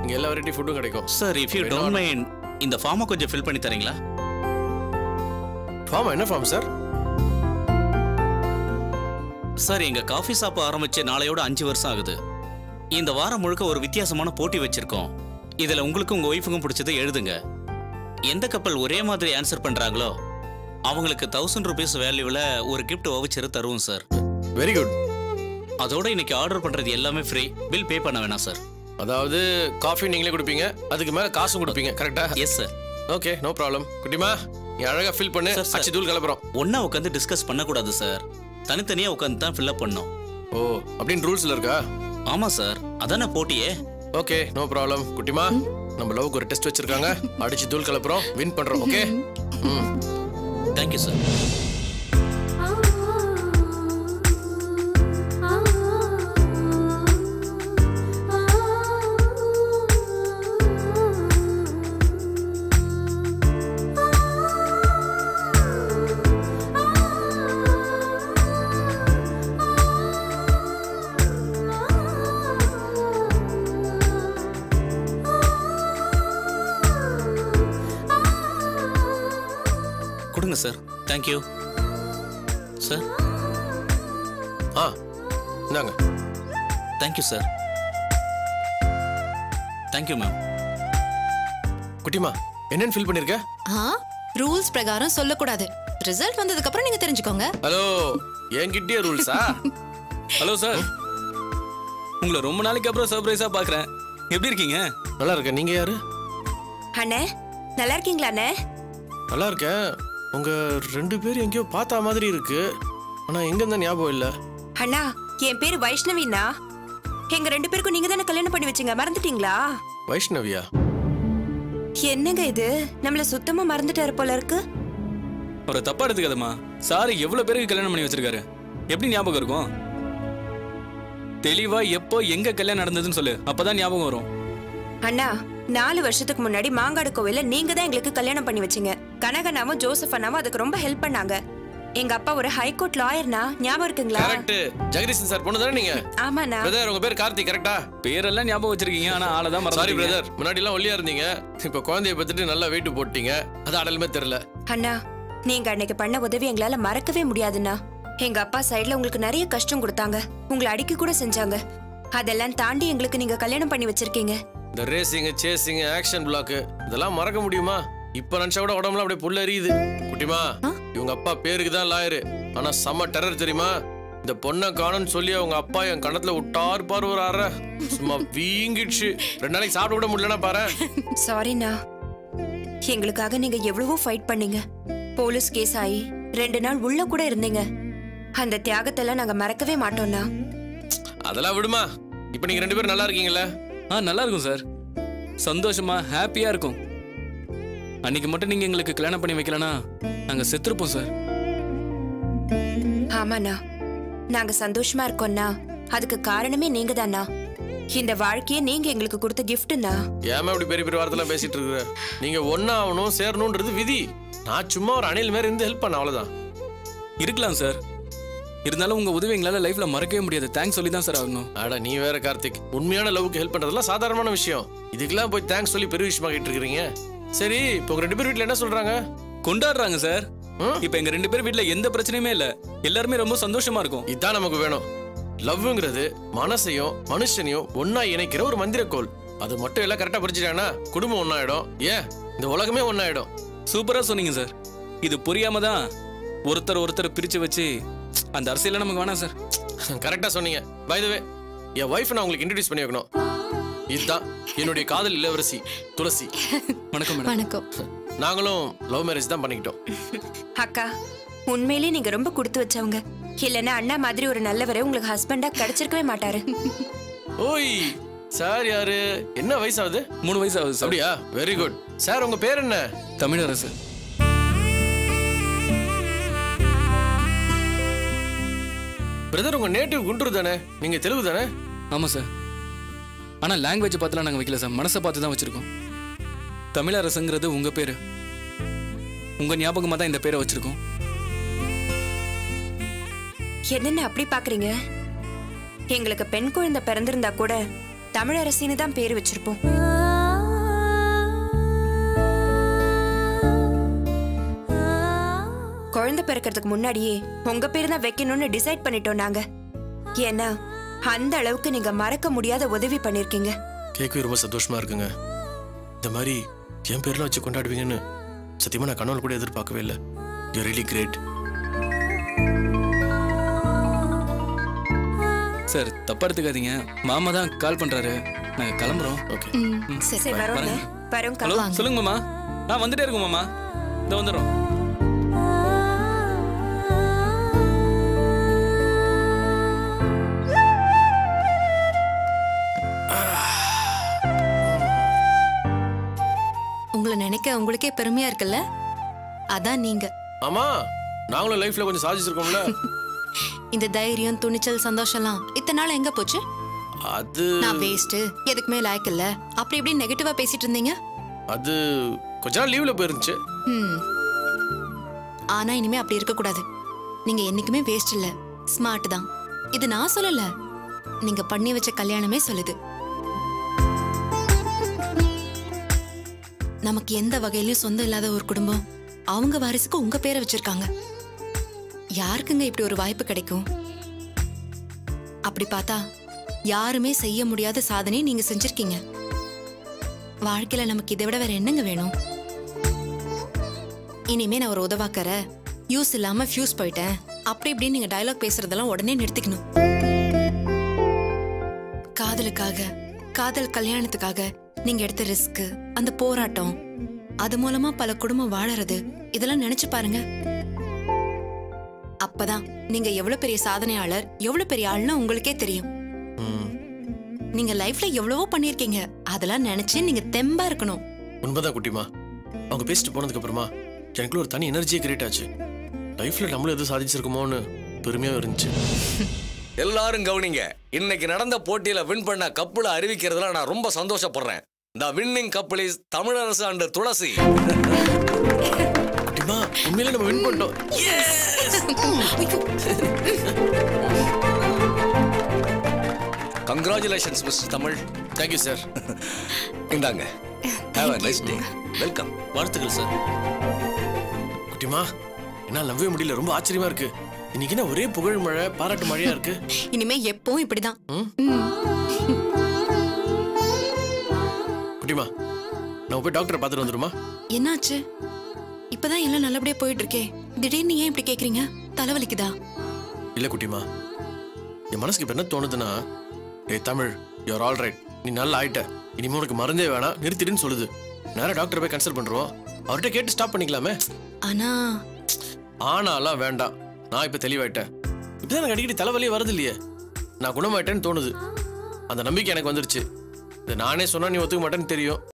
இங்க எல்லா வெரைட்டி ஃபுட்டும் கிடைக்கும். Sir if you don't mind இந்த ஃபார்மை கொஞ்சம் ஃபில் பண்ணி தரீங்களா? ஃபார்ம் என்ன ஃபார்ம் சார்? சார் எங்க காஃபி ஷாப் ஆரம்பிச்சு நாளையோட 5 வருஷம் ஆகுது. இந்த வாரம் முழுக்க ஒரு வித்தியாசமான போட்டி வச்சிருக்கோம். இதுல உங்களுக்கு உங்க ஒய்ஃபுக்கும் பிடிச்சதை எழுதுங்க. எந்த கப்பல் ஒரே மாதிரி ஆன்சர் பண்றாங்களோ அவங்களுக்கு 1000 rupees வேல்யூவில் ஒரு கிஃப்ட் வவுச்சர் தருவோம் சார். Very good. அதோட இன்னைக்கு ஆர்டர் பண்றது எல்லாமே ஃப்ரீ. பில் பே பண்ண வேணாம் சார். அதாவது காஃபி நீங்களே கொடுப்பீங்க, அதுக்கு மேல காசும் கொடுப்பீங்க, கரெக்டா? Yes sir. Okay, no problem. குட்டிமா நீ அழகா ஃபில் பண்ணு. அச்சி தூள் கலப்புறோம். ஒண்ணா உட்காந்து டிஸ்கஸ் பண்ணக்கூடாது சார். தனித்தனியா உட்காந்து தான் ஃபில் அப் பண்ணோம். ஓ, அப்படின்னு ரூல்ஸ்ல இருக்கா? ஆமா சார், அதானே போட்டியே. Okay, no problem. குட்டிமா நம்ம லவ்க்கு ஒரு டெஸ்ட் வச்சிருக்காங்க. அடிச்சு தூள் கலப்புறோம், வின் பண்றோம். Okay, thank you sir. கொடுங்க சார். Thank you sir. இந்தாங்க. Thank you sir. Thank you ma'am. குட்டிமா என்னன்னு ஃபில் பண்ணிருக்க? ரூல்ஸ் பிரகாரம் சொல்லக்கூடாது. ரிசல்ட் வந்ததுக்கு அப்புறம் நீங்க தெரிஞ்சுக்கோங்க. ஹலோ, என்கிட்டயே ரூல்ஸா? ஹலோ சார், உங்களை ரொம்ப நாளைக்கு அப்புறம் சர்ப்ரைஸா பாக்குறேன். எப்படி இருக்கீங்க? நல்லா இருக்கேன். நீங்க யாரு? அண்ணே, நல்லா இருக்கீங்களா அண்ணே? நல்லா இருக்கேன். உங்க 2 பேரும் எங்கேயோ பார்த்தா மாதிரி இருக்கு, ஆனா எங்க இருந்தா ஞாபகம் இல்ல. அண்ணா, என் பேரு வைஷ்ணவினா. எங்க 2 பேருக்கும் நீங்க தானே கல்யாணம் பண்ணி வச்சீங்க, மறந்துட்டீங்களா? வைஷ்ணவியா? என்னங்க இது, நம்மள சுத்தமா மறந்துட்டாரு போல இருக்கு. ஒரு தப்பா எடுத்துக்காதம்மா. சார் எவ்வளவு பேருக்கு கல்யாணம் பண்ணி வச்சிருக்காரு, எப்படி ஞாபகம் இருக்கும்? தெளிவா எப்போ எங்க கல்யாணம் நடந்ததுன்னு சொல்லு, அப்பதான் ஞாபகம் வரும். அண்ணா, 4 வருஷத்துக்கு முன்னாடி மாங்காடு கோவில்ல நீங்க தான் எங்களுக்கு கல்யாணம் பண்ணி வச்சீங்க. கனகனாவும் ஜோசப் அண்ணாவும் அதுக்கு ரொம்ப ஹெல்ப் பண்ணாங்க. எங்க அப்பா ஒரு ஹைகோர்ட் லாயர்னா, ஞாபகம் இருக்குங்களா? கரெக்ட். ஜெகதீஷன் சார் பொண்ணு தானே நீங்க? ஆமாண்ணா. பிரதர், உங்க பேர் கார்த்திக் கரெக்டா? பேரெல்லாம் ஞாபகம் வச்சிருக்கீங்க, ஆனா ஆளை தான் மறந்து. சாரி பிரதர், முன்னாடி எல்லாம் ஒல்லியா இருந்தீங்க, இப்ப குழந்தைய பத்திட்டு நல்லா வெயிட் போட்டீங்க. அது அடலுமே தெரியல. அண்ணா, நீங்க அன்னைக்கு பண்ண உதவி எங்களால மறக்கவே முடியாதுண்ணா. எங்க அப்பா சைடுல உங்களுக்கு நிறைய கஷ்டம் கொடுத்தாங்க, உங்களை அடிக்க கூட செஞ்சாங்க. அதெல்லாம் தாண்டி எங்களுக்கு நீங்க கல்யாணம் பண்ணி வச்சிருக்கீங்க. இந்த ரேசிங், சேசிங், ஆக்ஷன் பிளாக் இதெல்லாம் மறக்க முடியுமா? இப்ப நினைச்சா கூட உடம்புல அப்படியே புல்ல எரியுது. குட்டிமா, இவங்க அப்பா பேருக்கு தான் லாயரு, ஆனா செம்ம டெரர் தெரியுமா? இந்த பொண்ணை காணும்னு சொல்லி அவங்க அப்பா என் கணத்துல விட்டாரு பாரு ஒரு அற, சும்மா வீங்கிடுச்சு. 2 நாளைக்கு சாப்பிட கூட முடியலன்னா பாரு. சாரிண்ணா, எங்களுக்காக நீங்க எவ்வளவோ ஃபைட் பண்ணீங்க. போலீஸ் கேஸ் ஆகி 2 நாள் உள்ள கூட இருந்தீங்க. அந்த தியாகத்தெல்லாம் நாங்க மறக்கவே மாட்டோம்னா. அதெல்லாம் விடுமா, இப்ப நீங்க 2 பேரும் நல்லா இருக்கீங்கல்ல? நல்லா இருக்கும் சார், சந்தோஷமா ஹாப்பியா இருக்கும். அன்னைக்கு மட்டும் நீங்க எங்களுக்கு கல்யாணம் பண்ணி வைக்கலனா நாங்க செத்துருப்போம் சார். ஆமாண்ணா, நாங்க சந்தோஷமா இருக்கோம்னா அதுக்கு காரணமே நீங்க தானா. இந்த வாழ்க்கையை நீங்க எங்களுக்கு கொடுத்த கிஃப்ட்னா. ஏமா இப்படி பெரிய பெரிய வார்த்தைலாம் பேசிட்டு இருக்க? நீங்க ஒன்னா ஆகணும், சேரணும்ன்றது விதி. நான் சும்மா ஒரு அணில் மாதிரி இருந்து ஹெல்ப் பண்ண, அவ்வளவுதான். இருக்கலாம் சார், இருந்தாலும் உங்க உதவி எங்களால லைஃப்ல மறக்கவே முடியாது. தேங்க்ஸ் சொல்லி தான் சார் ஆகணும். அட நீ வேற கார்த்திக், உண்மையான லவ்க்கு ஹெல்ப் பண்றதெல்லாம் சாதாரணமான விஷயம். இதுக்கெல்லாம் போய் தேங்க்ஸ் சொல்லி பெரிய விஷயமா கேட்டு இருக்கீங்க. சரி, இப்போ 2 பேர் வீட்ல என்ன சொல்றாங்க? கொண்டாடுறாங்க சார். இப்ப எங்க 2 பேர் வீட்ல எந்த பிரச்சனையுமே இல்ல, எல்லாருமே ரொம்ப சந்தோஷமா இருக்கும். இதான் நமக்கு வேணும். லவ்ங்கிறது மனசையும் மனுஷனையும் ஒன்னா இணைக்கிற ஒரு மந்திரக்கோள். அது மட்டும் எல்லாம் கரெக்டா புரிஞ்சுட்டாங்கன்னா குடும்பம் ஒன்னாயிடும், ஏன் இந்த உலகமே ஒன்னாயிடும். சூப்பரா சொன்னீங்க சார். இது புரியாம தான் ஒருத்தர் பிரிச்சு வச்சு அந்த அரசியல நமக்கு வேணாம் சார். கரெக்டா சொன்னீங்க. By the way, N wife நான் உங்களுக்கு இன்ட்ரோடியூஸ் பண்ணி வைக்கணும். இதுதான் என்னுடைய காதல் இளவரசி துளசி. வணக்கம் மேடம். வணக்கம். நாங்களும் லவ் மேரேஜ் தான் பண்ணிக்கிட்டோம். அக்கா, உண்மையிலேயே நீங்க ரொம்ப கொடுத்து வச்சவங்க. இல்லைன்னா அண்ணா மாதிரி ஒரு நல்லவரை உங்களுக்கு ஹஸ்பண்டா கிடைச்சிருக்கவே மாட்டாரு. ஓய் சார், யாரு? என்ன வயசாகுது? 3 வயசு ஆகுது சார். அப்படியா? Very good. சார் உங்க பேர் என்ன? தமிழரசு. பிரதர், உங்க நேட்டிவ் குண்டூர் தானே? நீங்க தெலுங்கு தானே? ஆமா சார், ஆனா லாங்குவேஜ் பார்த்துலாம் நாங்க வைக்கல சார், மனசை பார்த்து தான் வச்சிருக்கோம். தமிழரசுங்கிறது உங்க பேரு, உங்க ஞாபகமா தான் இந்த பேரை வச்சிருக்கோம். என்னென்ன அப்படி பாக்குறீங்க? எங்களுக்கு பெண் குழந்தை பிறந்திருந்தா கூட தமிழரசின்னு தான் பேரு வச்சிருப்போம். குழந்தை பிறக்கிறதுக்கு முன்னாடியே உங்க பேரு தான் வைக்கணும்னு டிசைட் பண்ணிட்டோம் நாங்க. ஏன்னா அந்த அளவுக்கு நீங்க மறக்க முடியாத உதவி பண்ணிருக்கீங்க. கேட்கவே ரொம்ப சந்தோஷமா இருக்குங்க. இந்த மாதிரி என் பேர்லாம் வச்சு கொண்டாடுவீங்கன்னு சத்தியமா நான் கனவுல கூட எதிர்பார்க்கவே இல்லை. You really great. சார் தப்பா எடுத்துக்காதீங்க, மாமா தான் கால் பண்றாரு, நாங்க கிளம்புறோம். ஓகே. சரி வரோங்க. வரோம். ஹலோ சொல்லுங்க மாமா. நான் வந்துட்டே இருக்கேன் மாமா, இந்த வந்துடுறோம். உங்களை நினைக்க உங்களுக்கே பெருமையா இருக்குல்ல, அதான் நீங்க. ஆமா, நாங்களும் லைஃப்ல கொஞ்சம் சாதிச்சிருக்கோம்ல. இந்த தைரியம், துணிச்சல், சந்தோஷம்லாம் இத்தனை நாள் எங்க போச்சு? அது நான் வேஸ்ட், எதுக்குமே லாய்க்கு இல்ல, அப்படி இப்படி நெகட்டிவா பேசிட்டு இருந்தீங்க. அது கொஞ்ச நாள் லீவ்ல போயிருந்துச்சு. ஆனா இனிமே அப்படி இருக்க கூடாது. நீங்க என்னைக்குமே வேஸ்ட் இல்ல, ஸ்மார்ட் தான். இது நான் சொல்லல, நீங்க பண்ணி வச்ச கல்யாணமே சொல்லுது. நமக்கு எந்த வகையிலயும் சொந்தம் இல்லாத ஒரு குடும்பம் அவங்க வாரிசுக்கு உங்க பேரை வச்சிருக்காங்க. யாருக்குங்க இப்படி ஒரு வாய்ப்பு கிடைக்கும்? அப்படி பார்த்தா யாருமே செய்ய முடியாத சாதனை நீங்க செஞ்சிருக்கீங்க. வாழ்க்கையில நமக்கு இதை விட வேற என்னங்க வேணும்? இனிமே நான் ஒரு உதவாக்கற, யூஸ் இல்லாம ஃபியூஸ் போயிட்டேன் அப்படி இப்படின்னு நீங்க டயலாக் பேசுறதெல்லாம் உடனே நிறுத்திக்கணும். காதலுக்காக, காதல் கல்யாணத்துக்காக நீங்க எடுத்த ரிஸ்க், அந்த போராட்டம், அது மூலமா பல குடும்பம் வாழறது, இதெல்லாம் நினைச்சு பாருங்க. அப்பதான் நீங்க எவ்வளவு பெரிய சாதனையாளர், எவ்வளவு பெரிய ஆள்னு உங்களுக்கே தெரியும். நீங்க லைஃப்ல எவ்வளவோ பண்ணிருக்கீங்க, அதெல்லாம் நினைச்சு நீங்க தெம்பா இருக்கணும். உண்மைதான் குட்டிமா. அவங்க பேசிட்டு போனதுக்கு அப்புறமா எனக்குள்ள ஒரு தனி எனர்ஜியே கிரியேட் ஆச்சு. லைஃப்ல நம்மளும் எதுவும் சாதிச்சிருக்கோமோன்னு பெருமையா இருந்துச்சு. எல்லாரும் கவனிங்க, இன்னைக்கு நடந்த போட்டியில வின் பண்ண கப்புல அறிவிக்கிறதுல நான் ரொம்ப சந்தோஷப்படுறேன். The winning couple is Tamilarasu and துளசி. குட்டிமா, உண்மையிலே நம்ம வின் பண்ணிட்டோம். Congratulations Mr. Tamil. Thank you sir. இந்தாங்க. Have a nice day. Welcome. வாழ்த்துக்கள் சார். குட்டிமா, என்னால் நம்பவே முடியல, ரொம்ப ஆச்சரியமா இருக்கு. இன்னைக்கு என்ன ஒரே புகழ் மழை, பாராட்டு மழையா இருக்கு. இனிமே எப்பவும் இப்படிதான். குட்டிமா, நான் போய் டாக்டரை பார்த்துட்டு வந்துருமா? என்னாச்சு? இப்பதான் எல்லாம் நல்லபடியா போயிட்டு இருக்கே, திடீர்னு ஏன் இப்படி கேக்குறீங்க? தலைவலிக்குதா? இல்ல குட்டிமா, என் மனசுக்கு இப்ப என்ன தோணுதுன்னா, ஏய் தமிழ், யூஆர் ஆல் ரைட், நீ நல்லா ஆயிட்ட, இனிமே உனக்கு மருந்தே வேணாம், நிறுத்திடுன்னு சொல்லுது. நேரா டாக்டரை போய் கன்சல்ட் பண்றோம், அவர்கிட்ட கேட்டு ஸ்டாப் பண்ணிக்கலாமே. ஆனாலாம் வேண்டாம், நான் இப்ப தெளிவாயிட்டேன். இப்பதான் எனக்கு அடிக்கடி தலைவலியே வருது இல்லையே, நான் குணமாயிட்டேன்னு தோணுது. அந்த நம்பிக்கை எனக்கு வந்துருச்சு. நானே சொன்னா நீ ஒத்துக்க மாட்டேன்னு தெரியும்.